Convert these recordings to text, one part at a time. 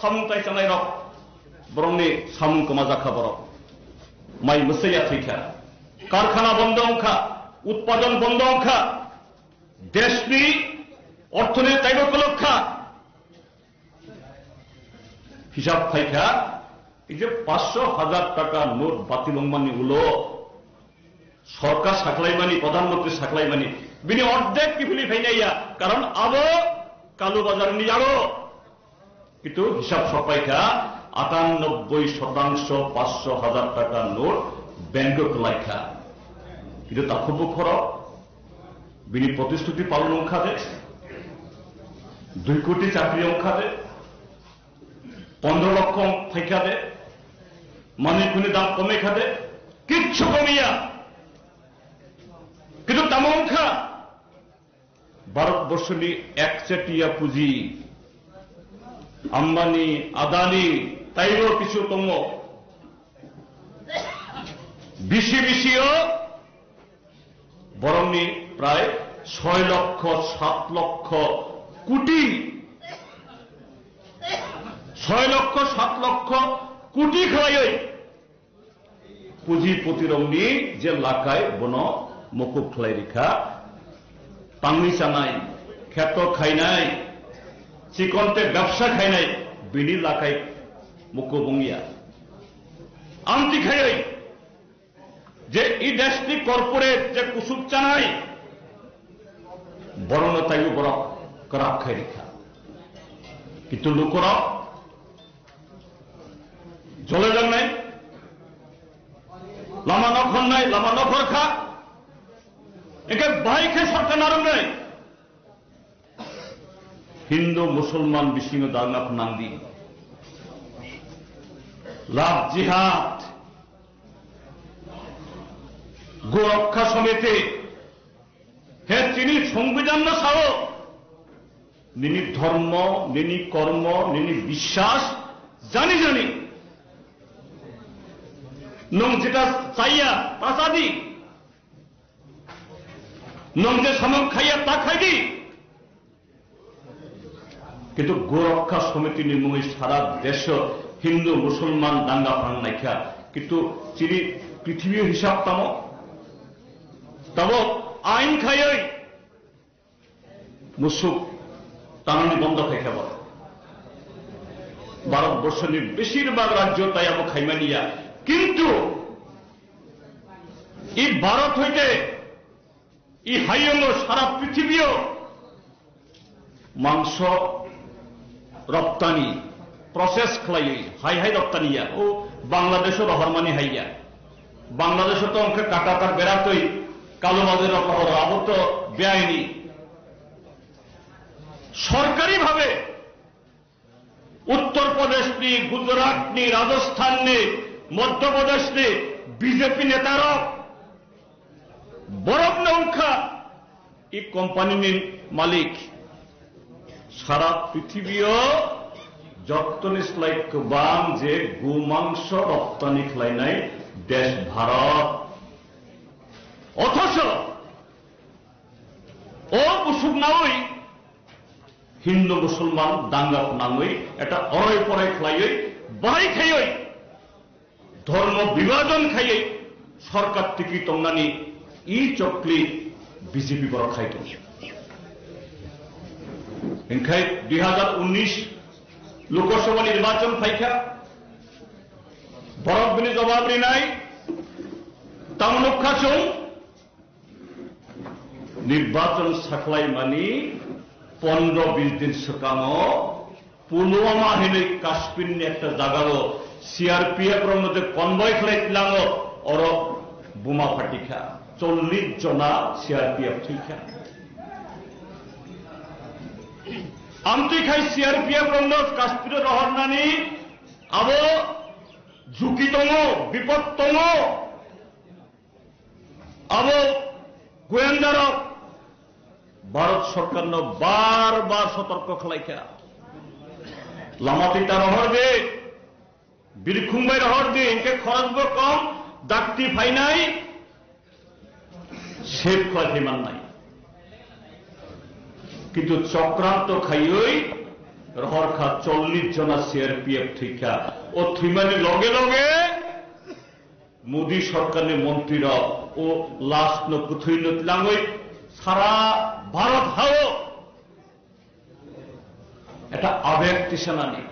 samung tai chanai rok borongni samung koma jakha borok mai musaya thikha কারখানা বন্ধ অংখা উৎপাদন বন্ধ অংখা দেশনি অর্থনীতি তাইগক লক্ষা হিসাব থাইখা এই যে 500,000 টাকা নোট বাতিল মানি উলো সরকার সাকলাইমানি প্রধানমন্ত্রী সাকলাইমানি বিনি অর্ধেক কি ফিলি ফাইনাইয়া কারণ আবো কালো বাজার নি যাবো কিন্তু হিসাব সপাইখা 98% 500,000 টাকা নোট ব্যাংকক লাইখা কিন্তু তা খুব খরচ বিনি প্রতিশ্রুতি পালন অংখাদে 2 কোটি চাকরি অংখাদে 15 লক্ষ ফাইখাদে মানি খুনি দাম কমে খাদে কিচ্ছু কমিয়া কিন্তু তাম অংখা ভারতবর্ষনি একচেটিয়া পুঁজি আম্বানি আদানি তাইরও কিছু তম বিশিও বরংনি প্রায় 6 লক্ষ 7 লক্ষ কোটি 6 লক্ষ 7 লক্ষ কোটি খাওয়াই পুঁজিপতিরংনি যে লাকায় বন মুকুব খাই রেখা টাঙ্গি চানাই ক্ষেত খাইনাই চিকনতে ব্যবসা খাইনাই বিনি লাকায় মুকুবঙ্গিয়া আন্তি খাই যে এই দেশটি কর্পোরেট যে কুসুব চানাই বরণ তাই বড় করাপ খাই রেখা কিন্তু লোকরা জলে জল নাই লামা নখর নাই লামা নখর খা একে বাই খে সরকার নারম নাই হিন্দু মুসলমান বিশিং দাঙ্গা নান্দি লাভ জিহাদ গোরক্ষা সমিতি হে তিনি সংবিধান না সাহ নিনি ধর্ম নিনি কর্ম নিনি বিশ্বাস জানি জানি নং যেটা চাইয়া তা চাদি নং যে সামক খাইয়া তা খাইদি কিন্তু গোরক্ষা সমিতি নির্মূল সারা দেশ হিন্দু মুসলমান দাঙ্গা ফাং নাইখা কিন্তু চিনি পৃথিবীর হিসাব তাম তব আইন খাই মুসুক টানানি বন্ধ খাই খাব ভারতবর্ষের বেশিরভাগ রাজ্য তাই আবো খাইমানিয়া কিন্তু এই ভারত হইতে এই হাইয়ঙ্গ সারা পৃথিবীও মাংস রপ্তানি প্রসেস খাই হাই হাই রপ্তানিয়া ও বাংলাদেশও রহরমানি হাইয়া বাংলাদেশও তো অঙ্কে কাটাতার বেড়াতই কালোবাজার অপহর আবত বেআইনি সরকারি ভাবে উত্তরপ্রদেশ নি গুজরাট নি রাজস্থান নি মধ্যপ্রদেশ নি বিজেপি নেতারা বরফ নৌকা এই কোম্পানির মালিক সারা পৃথিবীও যত্তনিস লাইক বাং যে গোমাংস রপ্তানি খেলাই নাই দেশ ভারত অথচ ও মুসুক নাওই হিন্দু মুসলমান দাঙ্গা নাঙ্গই এটা অরয় পরয় খাই বাই খাই ধর্ম বিভাজন খাই সরকার থেকে তঙ্গানি ই চকলি বিজেপি বড় খাইত এনখাই 2019 লোকসভা নির্বাচন ফাইখা বরফ বিনি জবাব নাই তামলক্ষা চৌ নির্বাচন সাকলাই মানি 15-20 দিন সকাম পুলওয়ামা হেনে কাশ্মীর একটা জাগালো সিআরপিএফ এর মধ্যে কনভয় খেলাইছিলাম ওর বোমা ফাটিখা 40 জনা সিআরপিএফ ঠিকা আমতি খাই সিআরপিএফ রঙ্গ কাশ্মীরের রহরনানি আবো ঝুঁকি তঙ্গ বিপদ তঙ্গ আবো গোয়েন্দার ভারত সরকার বারবার সতর্ক খেলাইখা লামাতিটা রহর দে বীরখুম্বাই রহর দে ইনকে খরচ কম ডাক্তি ফাই নাই সেব খাইমান নাই কিন্তু চক্রান্ত খাইই রহরখা 40 জনা সিআরপিএফ থিকা ও থিমানি লগে লগে মোদী সরকারের মন্ত্রীরা ও লাস্ট নথৈন লাঙ্গই সারা ভারত হাও এটা আবেগ তিসানানি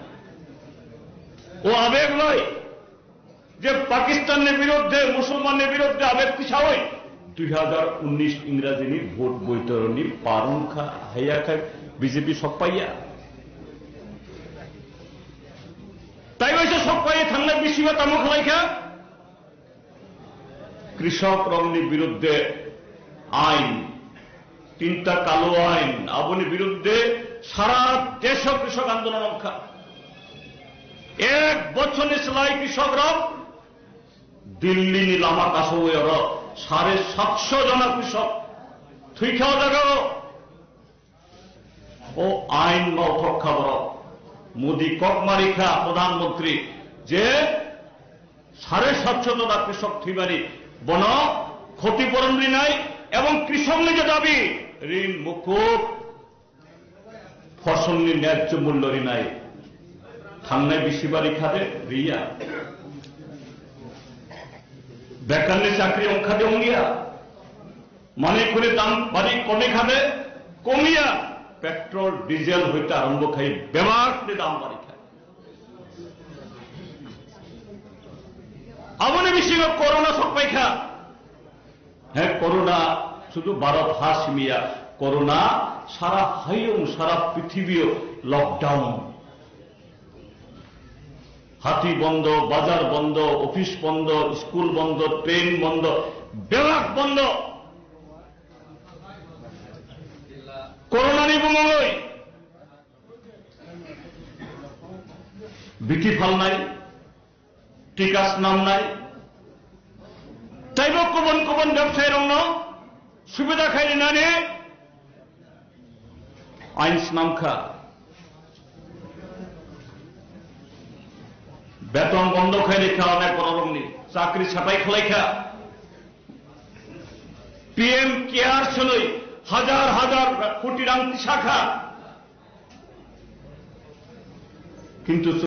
ও আবেগ নয় যে পাকিস্তানের বিরুদ্ধে মুসলমানের বিরুদ্ধে আবেগ তিসা হয় 2019 ইংরাজিনী ভোট বৈতরণী পারুখা হাইয়া খায় বিজেপি সব পাইয়া তাই হয়েছে সব পাইয়ে থাকলে বেশি বা তামো খালাইখা কৃষক রমনির বিরুদ্ধে আইন 3টা কালো আইন আবনি বিরুদ্ধে সারা দেশ কৃষক আন্দোলন রক্ষা 1 বছর সেলাই কৃষকরা দিল্লি নীলামা কাশওয়ের 750 জনা কৃষক থুই খাওয়া জায়গা ও আইন রক্ষা কর মোদী ককমারিখা প্রধানমন্ত্রী যে 750 জনা কৃষক থুইবারি বন ক্ষতিপূরণ নাই এবং কৃষক নিজে দাবি ঋণ মুকুব ফসল ন্যায্য মূল্য নাই থাংনায় বেশিবারই খাদে রিয়া বেকারের চাকরি অংখাদে অঙ্গিয়া মানে করে দাম বাড়ি কমে খাবে কমিয়া পেট্রোল ডিজেল হইতে আরম্ভ খাই বেমার দাম বাড়ি খায় আমনে বেশি করোনা সব পাইখা হ্যাঁ করোনা শুধু ভারত হাসমিয়া করোনা সারা হাইয়ং সারা পৃথিবীও লকডাউন হাতি বন্ধ বাজার বন্ধ অফিস বন্ধ স্কুল বন্ধ ট্রেন বন্ধ বেলাক বন্ধ করোনা নিবঙ্গই বিটি ফাল নাই টিকাস নাম নাই তাইব কবন কবন ব্যবসায়ী রং সুবিধা খাইনি নানি আইন নামখা বেতন বন্ধ খাই রেখা অনেক বড় রমনি চাকরি ছাপাই খোলাইখা পিএম কেয়ার শুনই হাজার হাজার কোটি রাংতি শাখা কিন্তু